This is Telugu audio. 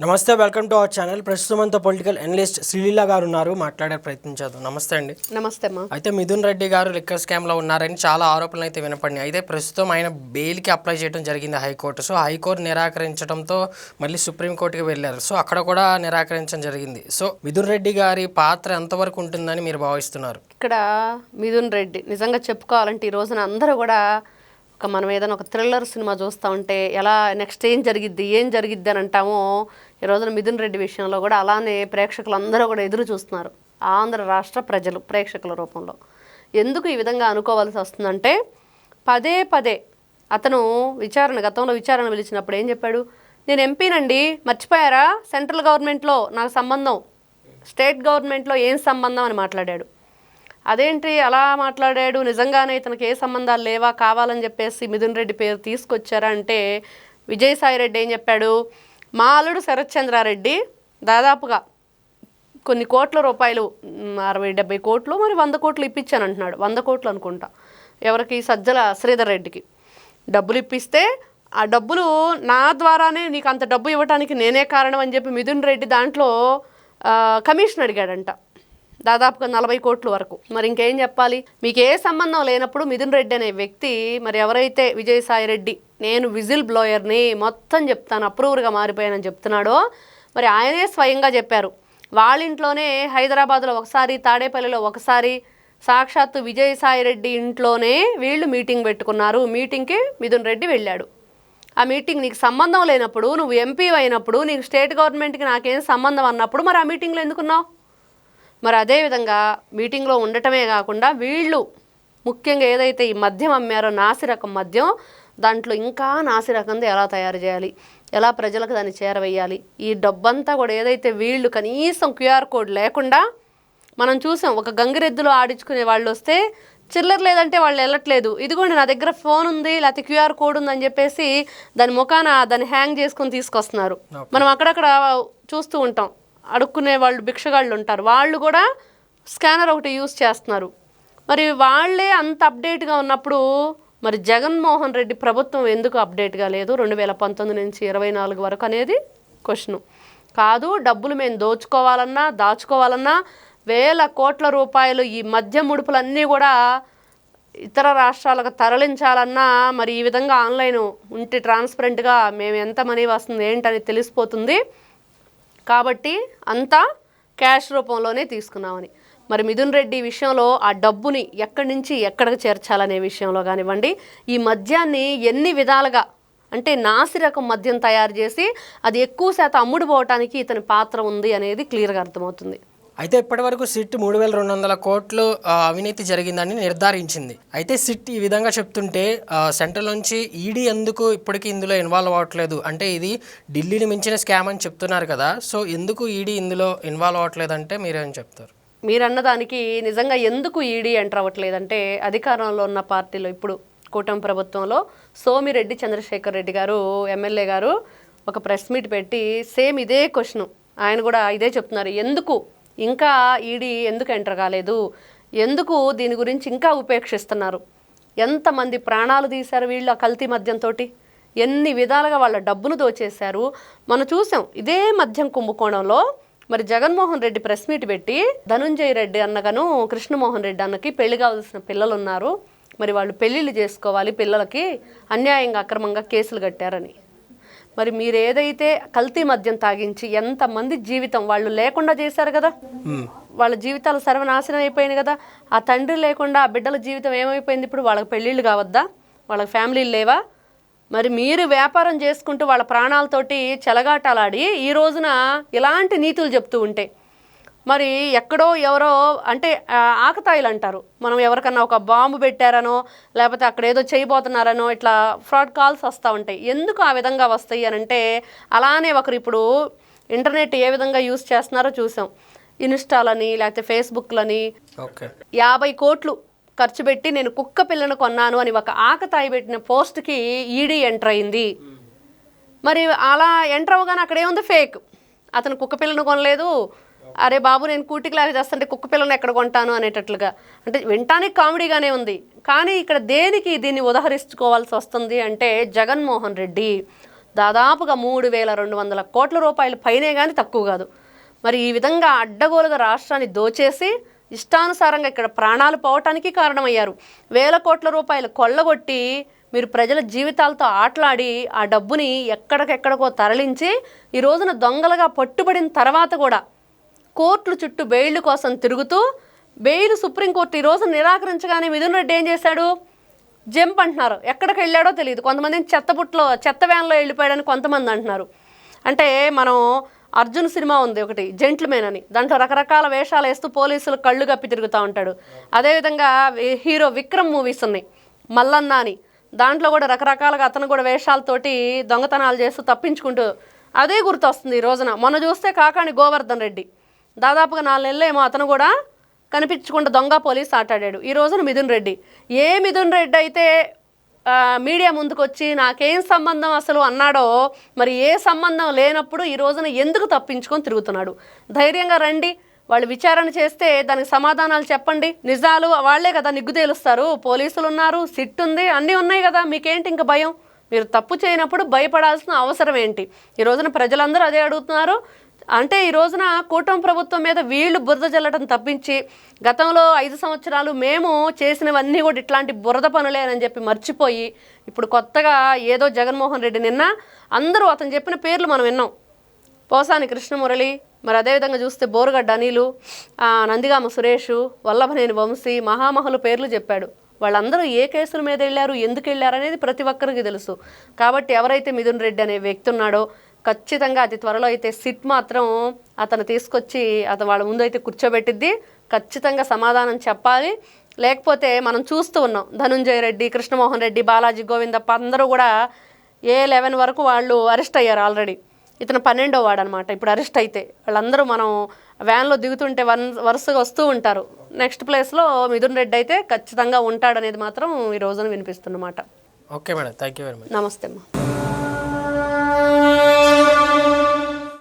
నమస్తే, వెల్కమ్ టు అవర్ ఛానల్. ప్రస్తుతం అంతా పొలిటికల్ అనలిస్ట్ శ్రీలీల గారు ఉన్నారు, మాట్లాడే ప్రయత్నించారు. నమస్తే అండి. నమస్తే అమ్మా. అయితే మిథున్ రెడ్డి గారు లిక్కర్ స్కామ్లో ఉన్నారని చాలా ఆరోపణలు అయితే వినపడినాయి. అయితే ప్రస్తుతం ఆయన బెయిల్కి అప్లై చేయడం జరిగింది హైకోర్టు. సో హైకోర్టు నిరాకరించడంతో మళ్ళీ సుప్రీంకోర్టుకి వెళ్ళారు. సో అక్కడ కూడా నిరాకరించడం జరిగింది. సో మిథున్ రెడ్డి గారి పాత్ర ఎంతవరకు ఉంటుందని మీరు భావిస్తున్నారు? ఇక్కడ మిథున్ రెడ్డి నిజంగా చెప్పుకోవాలంటే ఈ రోజున అందరూ కూడా మనం ఏదైనా ఒక థ్రిల్లర్ సినిమా చూస్తూ ఉంటే ఎలా నెక్స్ట్ ఏం జరిగిద్ది అని అంటామో, ఈ రోజున మిథున్ రెడ్డి విషయంలో కూడా అలానే ప్రేక్షకులు అందరూ కూడా ఎదురు చూస్తున్నారు. ఆంధ్ర రాష్ట్ర ప్రజలు ప్రేక్షకుల రూపంలో ఎందుకు ఈ విధంగా అనుకోవాల్సి వస్తుందంటే, పదే అతను గతంలో విచారణ పిలిచినప్పుడు ఏం చెప్పాడు? నేను ఎంపీనండి, మర్చిపోయారా? సెంట్రల్ గవర్నమెంట్లో నాకు సంబంధం, స్టేట్ గవర్నమెంట్లో ఏం సంబంధం అని మాట్లాడాడు. అదేంటి అలా మాట్లాడాడు? నిజంగానే ఇతనికి ఏ సంబంధాలు లేవా, కావాలని చెప్పేసి మిథున్ రెడ్డి పేరు తీసుకొచ్చారా అంటే, విజయసాయి రెడ్డి ఏం చెప్పాడు? మా అల్లుడు శరత్ చంద్రారెడ్డి దాదాపుగా కొన్ని కోట్ల రూపాయలు, 60-70 కోట్లు, మరి 100 కోట్లు ఇప్పించాను అంటున్నాడు. 100 కోట్లు అనుకుంటా. ఎవరికి? సజ్జల శ్రీధర్ రెడ్డికి డబ్బులు ఇప్పిస్తే ఆ డబ్బులు నా ద్వారానే నీకు అంత డబ్బు ఇవ్వడానికి నేనే కారణం అని చెప్పి మిథున్ రెడ్డి దాంట్లో కమిషన్ అడిగాడంట, దాదాపుగా 40 కోట్ల వరకు. మరి ఇంకేం చెప్పాలి? మీకు ఏ సంబంధం లేనప్పుడు మిథున్ రెడ్డి అనే వ్యక్తి, మరి ఎవరైతే విజయసాయి రెడ్డి నేను విజిల్ బ్లోయర్ని మొత్తం చెప్తాను, అప్రూవర్గా మారిపోయానని చెప్తున్నాడో, మరి ఆయనే స్వయంగా చెప్పారు. వాళ్ళ ఇంట్లోనే హైదరాబాద్లో ఒకసారి, తాడేపల్లిలో ఒకసారి, సాక్షాత్తు విజయసాయి రెడ్డి ఇంట్లోనే వీళ్ళు మీటింగ్ పెట్టుకున్నారు. మీటింగ్కి మిథున్ రెడ్డి వెళ్ళాడు. ఆ మీటింగ్ నీకు సంబంధం లేనప్పుడు, నువ్వు ఎంపీ అయినప్పుడు, నీకు స్టేట్ గవర్నమెంట్కి నాకేం సంబంధం అన్నప్పుడు మరి ఆ మీటింగ్లో ఎందుకున్నావు? మరి అదేవిధంగా మీటింగ్లో ఉండటమే కాకుండా వీళ్ళు ముఖ్యంగా ఏదైతే ఈ మద్యం అమ్మారో, నాసిరకం మద్యం, దాంట్లో ఇంకా నాసిరకంది ఎలా తయారు చేయాలి, ఎలా ప్రజలకు దాన్ని చేరవేయాలి, ఈ డబ్బంతా కూడా ఏదైతే వీళ్ళు కనీసం క్యూఆర్ కోడ్ లేకుండా మనం చూసాం. ఒక గంగిరెద్దులో ఆడించుకునే వాళ్ళు వస్తే చిల్లర లేదంటే వాళ్ళు వెళ్ళట్లేదు. ఇదిగోండి నా దగ్గర ఫోన్ ఉంది, లేకపోతే క్యూఆర్ కోడ్ ఉందని చెప్పేసి దాని ముఖాన దాన్ని హ్యాంగ్ చేసుకొని తీసుకొస్తున్నారు. మనం అక్కడక్కడ చూస్తూ ఉంటాం. అడుక్కునే వాళ్ళు, భిక్షగాళ్ళు ఉంటారు, వాళ్ళు కూడా స్కానర్ ఒకటి యూజ్ చేస్తున్నారు. మరి వాళ్ళే అంత అప్డేట్గా ఉన్నప్పుడు మరి జగన్మోహన్ రెడ్డి ప్రభుత్వం ఎందుకు అప్డేట్గా లేదు 2019 నుంచి 24 వరకు అనేది క్వశ్చను. కాదు, డబ్బులు మేము దాచుకోవాలన్నా వేల కోట్ల రూపాయలు ఈ మద్యం ముడుపులన్నీ కూడా ఇతర రాష్ట్రాలకు తరలించాలన్నా మరి ఈ విధంగా ఆన్లైన్ ఉంటే ట్రాన్స్పరెంట్గా మేము ఎంత మనీ వస్తుంది ఏంటని తెలిసిపోతుంది. కాబట్టి అంతా క్యాష్ రూపంలోనే తీసుకున్నామని. మరి మిథున్ రెడ్డి విషయంలో ఆ డబ్బుని ఎక్కడి నుంచి ఎక్కడికి చేర్చాలనే విషయంలో కానివ్వండి, ఈ మద్యాన్ని ఎన్ని విధాలుగా అంటే నాసిరకం మద్యం తయారు చేసి అది ఎక్కువ శాతం అమ్ముడు పోవటానికి ఇతని పాత్ర ఉంది అనేది క్లియర్గా అర్థమవుతుంది. అయితే ఇప్పటివరకు సిట్ 3200 కోట్లు అవినీతి జరిగిందని నిర్ధారించింది. అయితే సిట్ ఈ విధంగా చెప్తుంటే సెంట్రల్ నుంచి ఈడీ ఎందుకు ఇప్పటికీ ఇందులో ఇన్వాల్వ్ అవ్వట్లేదు? అంటే ఇది ఢిల్లీని మించిన స్కామ్ అని చెప్తున్నారు కదా, సో ఎందుకు ఈడీ ఇందులో ఇన్వాల్వ్ అవ్వట్లేదు అంటే మీరేం చెప్తారు? మీరు అన్నదానికి నిజంగా ఎందుకు ఈడీ ఎంటర్ అవ్వట్లేదంటే, అధికారంలో ఉన్న పార్టీలో ఇప్పుడు కూటమి ప్రభుత్వంలో సోమిరెడ్డి చంద్రశేఖర్ రెడ్డి గారు ఎమ్మెల్యే గారు ఒక ప్రెస్ మీట్ పెట్టి సేమ్ ఇదే క్వశ్చన్ ఆయన కూడా ఇదే చెప్తున్నారు. ఎందుకు ఇంకా ఈడీ ఎందుకు ఎంటర్ కాలేదు, ఎందుకు దీని గురించి ఇంకా ఉపేక్షిస్తున్నారు, ఎంతమంది ప్రాణాలు తీశారు వీళ్ళు ఆ కల్తీ మద్యంతో, ఎన్ని విధాలుగా వాళ్ళ డబ్బును దోచేశారు. మనం చూసాం ఇదే మద్యం కుంభకోణంలో. మరి జగన్మోహన్ రెడ్డి ప్రెస్ మీట్ పెట్టి ధనుంజయ రెడ్డి అన్నగాను కృష్ణమోహన్ రెడ్డి అన్నకి పెళ్లి కావాల్సిన పిల్లలు ఉన్నారు, మరి వాళ్ళు పెళ్ళిళ్ళు చేసుకోవాలి, పిల్లలకి అన్యాయంగా అక్రమంగా కేసులు కట్టారని. మరి మీరు ఏదైతే కల్తీ మద్యం తాగించి ఎంతమంది జీవితం వాళ్ళు లేకుండా చేశారు కదా, వాళ్ళ జీవితాలు సర్వనాశనం అయిపోయినాయి కదా. ఆ తండ్రి లేకుండా ఆ బిడ్డల జీవితం ఏమైపోయింది? ఇప్పుడు వాళ్ళకి పెళ్ళిళ్ళు కావద్దా? వాళ్ళకి ఫ్యామిలీలు లేవా? మరి మీరు వ్యాపారం చేసుకుంటూ వాళ్ళ ప్రాణాలతోటి చెలగాటాలాడి ఈ రోజున ఇలాంటి నీతులు చెప్తూ ఉంటే మరి ఎక్కడో ఎవరో అంటే ఆకతాయిలు అంటారు. మనం ఎవరికన్నా ఒక బాంబు పెట్టారనో లేకపోతే అక్కడ ఏదో చేయబోతున్నారనో ఇట్లా ఫ్రాడ్ కాల్స్ వస్తూ ఉంటాయి. ఎందుకు ఆ విధంగా వస్తాయి అని అంటే, అలానే ఒకరు ఇప్పుడు ఇంటర్నెట్ ఏ విధంగా యూజ్ చేస్తున్నారో చూసాం. ఇన్స్టాలని లేకపోతే ఫేస్బుక్లని 50 కోట్లు ఖర్చు పెట్టి నేను కుక్క పిల్లను కొన్నాను అని ఒక ఆకతాయి పెట్టిన పోస్ట్కి ఈడీ ఎంటర్ అయింది. మరి అలా ఎంటర్ అవ్వగానే అక్కడ ఏముంది? ఫేక్. అతను కుక్క పిల్లను కొనలేదు, అరే బాబు నేను కూటికి లాగా చేస్తుంటే కుక్క పిల్లని ఎక్కడ కొంటాను అనేటట్లుగా. అంటే వినటానికి కామెడీగానే ఉంది, కానీ ఇక్కడ దేనికి దీన్ని ఉదహరించుకోవాల్సి వస్తుంది అంటే, జగన్మోహన్ రెడ్డి దాదాపుగా 3,200 కోట్ల రూపాయలు పైనే కానీ తక్కువ కాదు. మరి ఈ విధంగా అడ్డగోలుగా రాష్ట్రాన్ని దోచేసి ఇష్టానుసారంగా ఇక్కడ ప్రాణాలు పోవటానికి కారణమయ్యారు. వేల కోట్ల రూపాయలు కొల్లగొట్టి మీరు ప్రజల జీవితాలతో ఆటలాడి ఆ డబ్బుని ఎక్కడికెక్కడికో తరలించి ఈ రోజున దొంగలుగా పట్టుబడిన తర్వాత కూడా కోర్టుల చుట్టూ బెయిల్ కోసం తిరుగుతూ బెయిల్ సుప్రీంకోర్టు ఈ రోజు నిరాకరించగానే మిథున్ రెడ్డి ఏం చేశాడు? జంప్ అంటున్నారు. ఎక్కడికి వెళ్ళాడో తెలియదు. కొంతమందిని చెత్త వ్యాన్లో వెళ్ళిపోయాడని కొంతమంది అంటున్నారు. అంటే మనం అర్జున్ సినిమా ఉంది ఒకటి, జెంట్ల్మెన్ అని, దాంట్లో రకరకాల వేషాలు వేస్తూ పోలీసులు కళ్ళు గప్పి తిరుగుతూ ఉంటాడు. అదేవిధంగా హీరో విక్రమ్ మూవీస్ ఉన్నాయి, మల్లన్న అని, దాంట్లో కూడా రకరకాలుగా అతను కూడా వేషాలతోటి దొంగతనాలు చేస్తూ తప్పించుకుంటూ అదే గుర్తొస్తుంది ఈ రోజున. మొన్న చూస్తే కాకాణి గోవర్ధన్ రెడ్డి దాదాపుగా 4 నెలలు ఏమో అతను కూడా కనిపించకుండా దొంగ పోలీస్ ఆటాడాడు. ఈ రోజున మిథున్ రెడ్డి, ఏ మిథున్ రెడ్డి అయితే మీడియా ముందుకు వచ్చి నాకేం సంబంధం అసలు అన్నాడో, మరి ఏ సంబంధం లేనప్పుడు ఈ రోజున ఎందుకు తప్పించుకొని తిరుగుతున్నాడు? ధైర్యంగా రండి, వాళ్ళు విచారణ చేస్తే దానికి సమాధానాలు చెప్పండి. నిజాలు వాళ్ళే కదా నిగ్గు తేలుస్తారు. పోలీసులు ఉన్నారు, సిట్ ఉంది, అన్నీ ఉన్నాయి కదా, మీకేంటి ఇంకా భయం? మీరు తప్పు చేయనప్పుడు భయపడాల్సిన అవసరం ఏంటి? ఈ రోజున ప్రజలందరూ అదే అడుగుతున్నారు. అంటే ఈ రోజున కూటమి ప్రభుత్వం మీద వీళ్ళు బురద జల్లటం తప్పించి గతంలో 5 సంవత్సరాలు మేము చేసినవన్నీ కూడా ఇట్లాంటి బురద పనులేనని చెప్పి మర్చిపోయి ఇప్పుడు కొత్తగా ఏదో జగన్మోహన్ రెడ్డి, నిన్న అందరూ అతను చెప్పిన పేర్లు మనం విన్నాం, పోసాని కృష్ణమురళి, మరి అదేవిధంగా చూస్తే బోరుగడ్డ అనిలు, నందిగామ సురేషు, వల్లభనేని వంశీ, మహామహుల పేర్లు చెప్పాడు. వాళ్ళందరూ ఏ కేసుల మీద వెళ్ళారు, ఎందుకు వెళ్ళారు అనేది ప్రతి ఒక్కరికి తెలుసు. కాబట్టి ఎవరైతే మిథున్ రెడ్డి అనే వ్యక్తి ఉన్నాడో ఖచ్చితంగా అతి త్వరలో అయితే సిట్ మాత్రం అతను తీసుకొచ్చి వాళ్ళ ముందు అయితే కూర్చోబెట్టిద్ది. ఖచ్చితంగా సమాధానం చెప్పాలి. లేకపోతే మనం చూస్తూ ఉన్నాం, ధనుంజయ రెడ్డి, కృష్ణమోహన్ రెడ్డి, బాలాజీ గోవిందప్ప అందరూ కూడా A11 వరకు వాళ్ళు అరెస్ట్ అయ్యారు ఆల్రెడీ. ఇతను 12వ వాడు అనమాట. ఇప్పుడు అరెస్ట్ అయితే వాళ్ళందరూ మనం వ్యాన్లో దిగుతుంటే వరుసగా వస్తూ ఉంటారు. నెక్స్ట్ ప్లేస్లో మిథున్ రెడ్డి అయితే ఖచ్చితంగా ఉంటాడనేది మాత్రం ఈ రోజున వినిపిస్తున్నమాట. Okay madam, thank you very much. నమస్తే అమ్మా.